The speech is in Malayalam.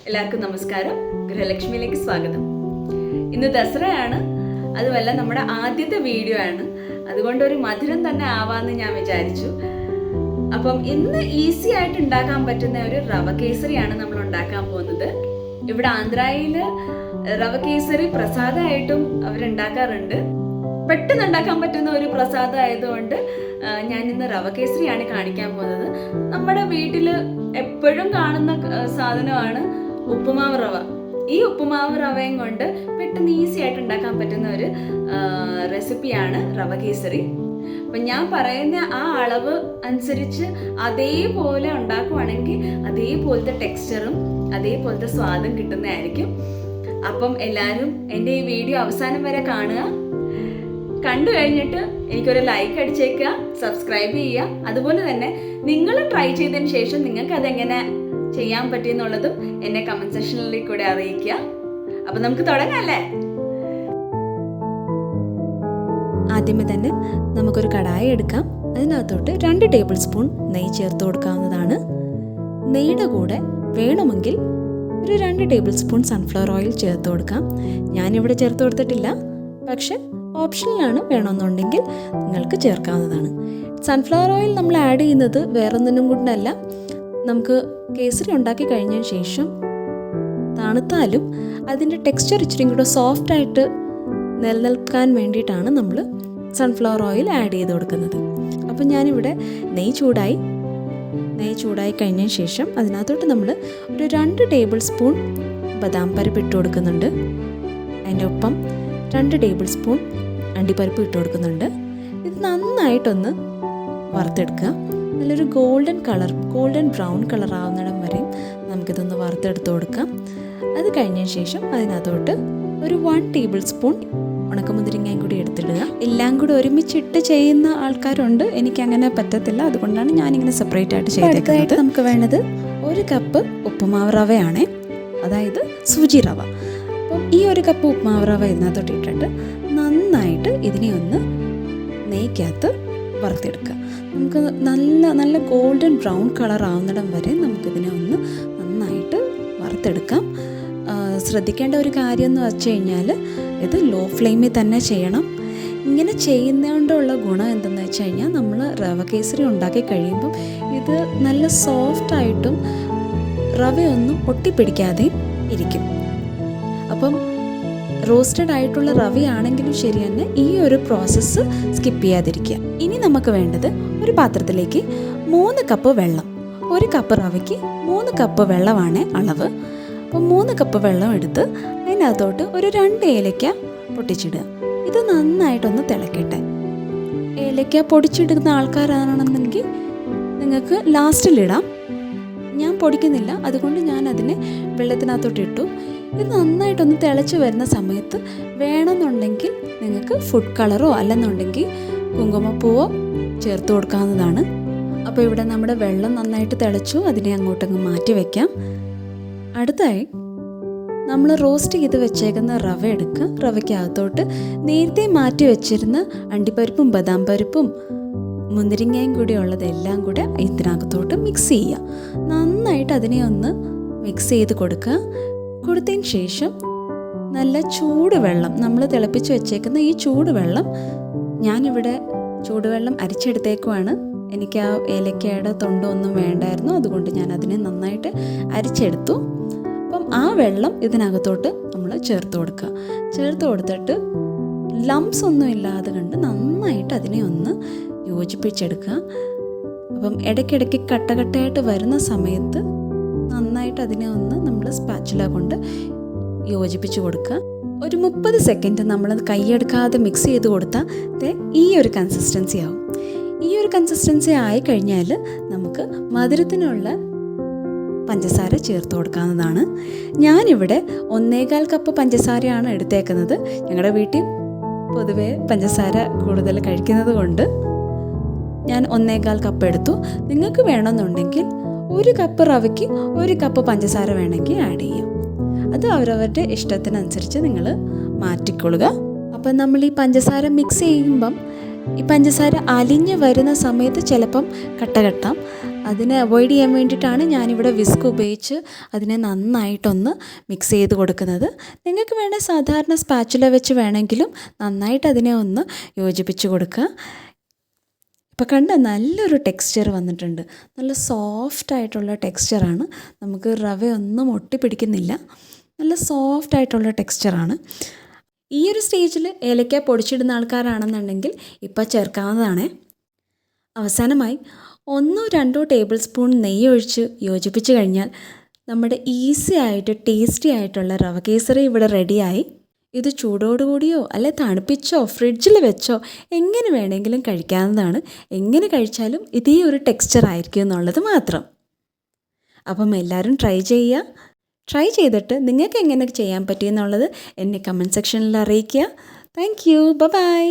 എല്ലാവർക്കും നമസ്കാരം. ഗൃഹലക്ഷ്മിയിലേക്ക് സ്വാഗതം. ഇന്ന് ദസറയാണ്, അതുമല്ല നമ്മുടെ ആദ്യത്തെ വീഡിയോ ആണ്. അതുകൊണ്ട് ഒരു മധുരം തന്നെ ആവാമെന്ന് ഞാൻ വിചാരിച്ചു. അപ്പം ഇന്ന് ഈസി ആയിട്ട് ഉണ്ടാക്കാൻ പറ്റുന്ന ഒരു റവ കേസരിയാണ് നമ്മൾ ഉണ്ടാക്കാൻ പോകുന്നത്. ഇവിടെ ആന്ധ്രയിൽ റവ കേസരി പ്രസാദമായിട്ടും അവരുണ്ടാക്കാറുണ്ട്. പെട്ടെന്ന് ഉണ്ടാക്കാൻ പറ്റുന്ന ഒരു പ്രസാദം ആയതുകൊണ്ട് ഞാൻ ഇന്ന് റവ കേസരിയാണ് കാണിക്കാൻ പോകുന്നത്. നമ്മുടെ വീട്ടിൽ എപ്പോഴും കാണുന്ന സാധനമാണ് ഉപ്പുമാവ് റവ. ഈ ഉപ്പുമാവ് റവയും കൊണ്ട് പെട്ടെന്ന് ഈസി ആയിട്ട് ഉണ്ടാക്കാൻ പറ്റുന്ന ഒരു റെസിപ്പിയാണ് റവ കേസരി. അപ്പം ഞാൻ പറയുന്ന ആ അളവ് അനുസരിച്ച് അതേപോലെ ഉണ്ടാക്കുവാണെങ്കിൽ അതേപോലത്തെ ടെക്സ്ചറും അതേപോലത്തെ സ്വാദും കിട്ടുന്നതായിരിക്കും. അപ്പം എല്ലാവരും എൻ്റെ ഈ വീഡിയോ അവസാനം വരെ കാണുക. കണ്ടു കഴിഞ്ഞിട്ട് എനിക്കൊരു ലൈക്ക് അടിച്ചേക്കുക, സബ്സ്ക്രൈബ് ചെയ്യുക. അതുപോലെ തന്നെ നിങ്ങൾ ട്രൈ ചെയ്തതിന് ശേഷം നിങ്ങൾക്ക് അതെങ്ങനെ ചെയ്യാൻ പറ്റിയെന്നുള്ളതും എന്നെ കമൻറ്റ് സെക്ഷനിൽ കൂടെ അറിയിക്കുക. അപ്പം നമുക്ക് തുടങ്ങാമല്ലേ? ആദ്യമേ തന്നെ നമുക്കൊരു കടായി എടുക്കാം. അതിനകത്തോട്ട് 2 ടേബിൾ സ്പൂൺ നെയ്യ് ചേർത്ത് കൊടുക്കാവുന്നതാണ്. നെയ്യുടെ കൂടെ വേണമെങ്കിൽ ഒരു 2 ടേബിൾ സ്പൂൺ സൺഫ്ലവർ ഓയിൽ ചേർത്ത് കൊടുക്കാം. ഞാനിവിടെ ചേർത്ത് കൊടുത്തിട്ടില്ല, പക്ഷെ ഓപ്ഷനിലാണ്. വേണമെന്നുണ്ടെങ്കിൽ നിങ്ങൾക്ക് ചേർക്കാവുന്നതാണ്. സൺഫ്ലവർ ഓയിൽ നമ്മൾ ആഡ് ചെയ്യുന്നത് വേറൊന്നിനും കൊണ്ടല്ല, നമുക്ക് കേസരി ഉണ്ടാക്കി കഴിഞ്ഞതിന് ശേഷം തണുത്താലും അതിൻ്റെ ടെക്സ്ചർ ഇച്ചിരി കൂടെ സോഫ്റ്റായിട്ട് നിലനിൽക്കാൻ വേണ്ടിയിട്ടാണ് നമ്മൾ സൺഫ്ലവർ ഓയിൽ ആഡ് ചെയ്ത് കൊടുക്കുന്നത്. അപ്പം ഞാനിവിടെ നെയ്യ് ചൂടായി കഴിഞ്ഞതിന് ശേഷം അതിനകത്തോട്ട് നമ്മൾ ഒരു 2 ടേബിൾ സ്പൂൺ ബദാം പരിപ്പ് ഇട്ട് കൊടുക്കുന്നുണ്ട്. അതിൻ്റെ ഒപ്പം 2 ടേബിൾ സ്പൂൺ അണ്ടിപ്പരിപ്പ് ഇട്ട് കൊടുക്കുന്നുണ്ട്. ഇത് നന്നായിട്ടൊന്ന് വറുത്തെടുക്കുക. നല്ലൊരു ഗോൾഡൻ ബ്രൗൺ കളർ ആവുന്നിടം വരെയും നമുക്കിതൊന്ന് വറുത്തെടുത്ത് കൊടുക്കാം. അത് കഴിഞ്ഞതിന് ശേഷം അതിനകത്തോട്ട് ഒരു 1 ടേബിൾ സ്പൂൺ ഉണക്കമുന്തിരിങ്ങയും കൂടി എടുത്തിടുക. എല്ലാം കൂടി ഒരുമിച്ചിട്ട് ചെയ്യുന്ന ആൾക്കാരുണ്ട്, എനിക്കങ്ങനെ പറ്റത്തില്ല. അതുകൊണ്ടാണ് ഞാനിങ്ങനെ സെപ്പറേറ്റ് ആയിട്ട് ചെയ്തേക്കുന്നത്. നമുക്ക് വേണ്ടത് 1 കപ്പ് ഉപ്പുമാവ് റവയാണ്, അതായത് സൂചി റവ. അപ്പം ഈ 1 കപ്പ് ഉപ്പുമാവ് റവ ഇതിനകത്തോട്ട് ഇട്ടിട്ട് നന്നായിട്ട് ഇതിനെ ഒന്ന് നെയ്ക്കകത്ത് വറുത്തെടുക്കുക. നമുക്ക് നല്ല ഗോൾഡൻ ബ്രൗൺ കളർ ആവുന്നിടം വരെ നമുക്കിതിനെ ഒന്ന് നന്നായിട്ട് വറുത്തെടുക്കാം. ശ്രദ്ധിക്കേണ്ട ഒരു കാര്യം എന്ന് വെച്ച് കഴിഞ്ഞാൽ ഇത് ലോ ഫ്ലെയിമിൽ തന്നെ ചെയ്യണം. ഇങ്ങനെ ചെയ്യുന്നതുകൊണ്ടുള്ള ഗുണം എന്തെന്ന് വെച്ച് കഴിഞ്ഞാൽ നമ്മൾ റവ കേസരി ഉണ്ടാക്കി കഴിയുമ്പം ഇത് നല്ല സോഫ്റ്റായിട്ടും റവയൊന്നും ഒട്ടിപ്പിടിക്കാതെയും ഇരിക്കും. അപ്പം റോസ്റ്റഡ് ആയിട്ടുള്ള റവയാണെങ്കിലും ശരി തന്നെ ഈ ഒരു പ്രോസസ്സ് സ്കിപ്പ് ചെയ്യാതിരിക്കുക. ഇനി നമുക്ക് വേണ്ടത് ഒരു പാത്രത്തിലേക്ക് 3 കപ്പ് വെള്ളം. 1 കപ്പ് റവയ്ക്ക് 3 കപ്പ് വെള്ളമാണ് അളവ്. അപ്പോൾ 3 കപ്പ് വെള്ളം എടുത്ത് അതിനകത്തോട്ട് ഒരു 2 ഏലക്ക പൊട്ടിച്ചിടുക. ഇത് നന്നായിട്ടൊന്ന് തിളക്കട്ടെ. ഏലക്ക പൊടിച്ചിടുന്ന ആൾക്കാരാണെന്നുണ്ടെങ്കിൽ നിങ്ങൾക്ക് ലാസ്റ്റിലിടാം. ഞാൻ പൊടിക്കുന്നില്ല, അതുകൊണ്ട് ഞാൻ അതിനെ വെള്ളത്തിനകത്തോട്ട് ഇട്ടു. ഇത് നന്നായിട്ടൊന്ന് തിളച്ച് വരുന്ന സമയത്ത് വേണമെന്നുണ്ടെങ്കിൽ നിങ്ങൾക്ക് ഫുഡ് കളറോ അല്ലെന്നുണ്ടെങ്കിൽ കുങ്കുമപ്പൂവോ ചേർത്ത് കൊടുക്കാവുന്നതാണ്. അപ്പോൾ ഇവിടെ നമ്മുടെ വെള്ളം നന്നായിട്ട് തിളച്ചു, അതിനെ അങ്ങോട്ടങ്ങ് മാറ്റി വയ്ക്കാം. അടുത്തായി നമ്മൾ റോസ്റ്റ് ചെയ്ത് വെച്ചേക്കുന്ന റവ എടുക്കുക. റവയ്ക്കകത്തോട്ട് നേരത്തെ മാറ്റി വെച്ചിരുന്ന അണ്ടിപ്പരിപ്പും ബദാം പരിപ്പും മുന്തിരിങ്ങയും കൂടി ഉള്ളതെല്ലാം കൂടെ ഇതിനകത്തോട്ട് മിക്സ് ചെയ്യുക. നന്നായിട്ട് അതിനെ ഒന്ന് മിക്സ് ചെയ്ത് കൊടുത്തതിന് ശേഷം നല്ല ചൂടുവെള്ളം, നമ്മൾ തിളപ്പിച്ച് വെച്ചേക്കുന്ന ഈ ചൂടുവെള്ളം, ഞാനിവിടെ ചൂടുവെള്ളം അരിച്ചെടുത്തേക്കുവാണ്. എനിക്ക് ആ ഏലക്കയുടെ തൊണ്ടൊന്നും വേണ്ടായിരുന്നു, അതുകൊണ്ട് ഞാൻ അതിനെ നന്നായിട്ട് അരിച്ചെടുത്തു. അപ്പം ആ വെള്ളം ഇതിനകത്തോട്ട് നമ്മൾ ചേർത്ത് കൊടുത്തിട്ട് ലംസ് ഒന്നും ഇല്ലാതെ കണ്ട് നന്നായിട്ട് അതിനെ ഒന്ന് യോജിപ്പിച്ചെടുക്കുക. അപ്പം ഇടയ്ക്കിടയ്ക്ക് കട്ടയായിട്ട് വരുന്ന സമയത്ത് നന്നായിട്ട് അതിനെ ഒന്ന് നമ്മൾ സ്പാച്ചുല കൊണ്ട് യോജിപ്പിച്ച് കൊടുക്കുക. ഒരു 30 സെക്കൻഡ് നമ്മളത് കൈയെടുക്കാതെ മിക്സ് ചെയ്ത് കൊടുത്താൽ ഈ ഒരു കൺസിസ്റ്റൻസി ആവും. ഈ ഒരു കൺസിസ്റ്റൻസി ആയിക്കഴിഞ്ഞാൽ നമുക്ക് മധുരത്തിനുള്ള പഞ്ചസാര ചേർത്ത് കൊടുക്കാവുന്നതാണ്. ഞാനിവിടെ 1.25 കപ്പ് പഞ്ചസാരയാണ് എടുത്തേക്കുന്നത്. ഞങ്ങളുടെ വീട്ടിൽ പൊതുവെ പഞ്ചസാര കൂടുതൽ കഴിക്കുന്നത് കൊണ്ട് ഞാൻ 1.25 കപ്പ് എടുത്തു. നിങ്ങൾക്ക് വേണമെന്നുണ്ടെങ്കിൽ 1 കപ്പ് റവയ്ക്ക് 1 കപ്പ് പഞ്ചസാര വേണമെങ്കിൽ ആഡ് ചെയ്യാം. അത് അവരവരുടെ ഇഷ്ടത്തിനനുസരിച്ച് നിങ്ങൾ മാറ്റിക്കൊള്ളുക. അപ്പം നമ്മൾ ഈ പഞ്ചസാര മിക്സ് ചെയ്യുമ്പം ഈ പഞ്ചസാര അലിഞ്ഞ് വരുന്ന സമയത്ത് ചിലപ്പം കട്ട കെട്ടാം. അതിനെ അവോയ്ഡ് ചെയ്യാൻ വേണ്ടിയിട്ടാണ് ഞാനിവിടെ വിസ്ക് ഉപയോഗിച്ച് അതിനെ നന്നായിട്ടൊന്ന് മിക്സ് ചെയ്ത് കൊടുക്കുന്നത്. നിങ്ങൾക്ക് വേണേൽ സാധാരണ സ്പാച്ചുല വെച്ച് വേണമെങ്കിലും നന്നായിട്ട് അതിനെ ഒന്ന് യോജിപ്പിച്ച് കൊടുക്കുക. ഇപ്പോൾ കണ്ട നല്ലൊരു ടെക്സ്ചർ വന്നിട്ടുണ്ട്. നല്ല സോഫ്റ്റായിട്ടുള്ള ടെക്സ്ചറാണ്. നമുക്ക് റവയൊന്നും ഒട്ടിപ്പിടിക്കുന്നില്ല. നല്ല സോഫ്റ്റായിട്ടുള്ള ടെക്സ്ചറാണ്. ഈ ഒരു സ്റ്റേജിൽ ഏലക്ക പൊടിച്ചിടുന്ന ആൾക്കാരാണെന്നുണ്ടെങ്കിൽ ഇപ്പോൾ ചേർക്കാവുന്നതാണ്. അവസാനമായി 1-2 ടേബിൾ സ്പൂൺ നെയ്യ് ഒഴിച്ച് യോജിപ്പിച്ച് കഴിഞ്ഞാൽ നമ്മുടെ ഈസി ആയിട്ട് ടേസ്റ്റി ആയിട്ടുള്ള റവ കേസരി ഇവിടെ റെഡിയായി. ഇത് ചൂടോടുകൂടിയോ അല്ലെ തണുപ്പിച്ചോ ഫ്രിഡ്ജിൽ വെച്ചോ എങ്ങനെ വേണമെങ്കിലും കഴിക്കാവുന്നതാണ്. എങ്ങനെ കഴിച്ചാലും ഇതേ ഒരു ടെക്സ്ചർ ആയിരിക്കും എന്നുള്ളത് മാത്രം. അപ്പം എല്ലാവരും ട്രൈ ചെയ്യുക. ട്രൈ ചെയ്തിട്ട് നിങ്ങൾക്ക് എങ്ങനെ ചെയ്യാൻ പറ്റിയെന്നുള്ളത് എന്നെ കമൻറ്റ് സെക്ഷനിൽ അറിയിക്കുക. Thank you. ബൈ.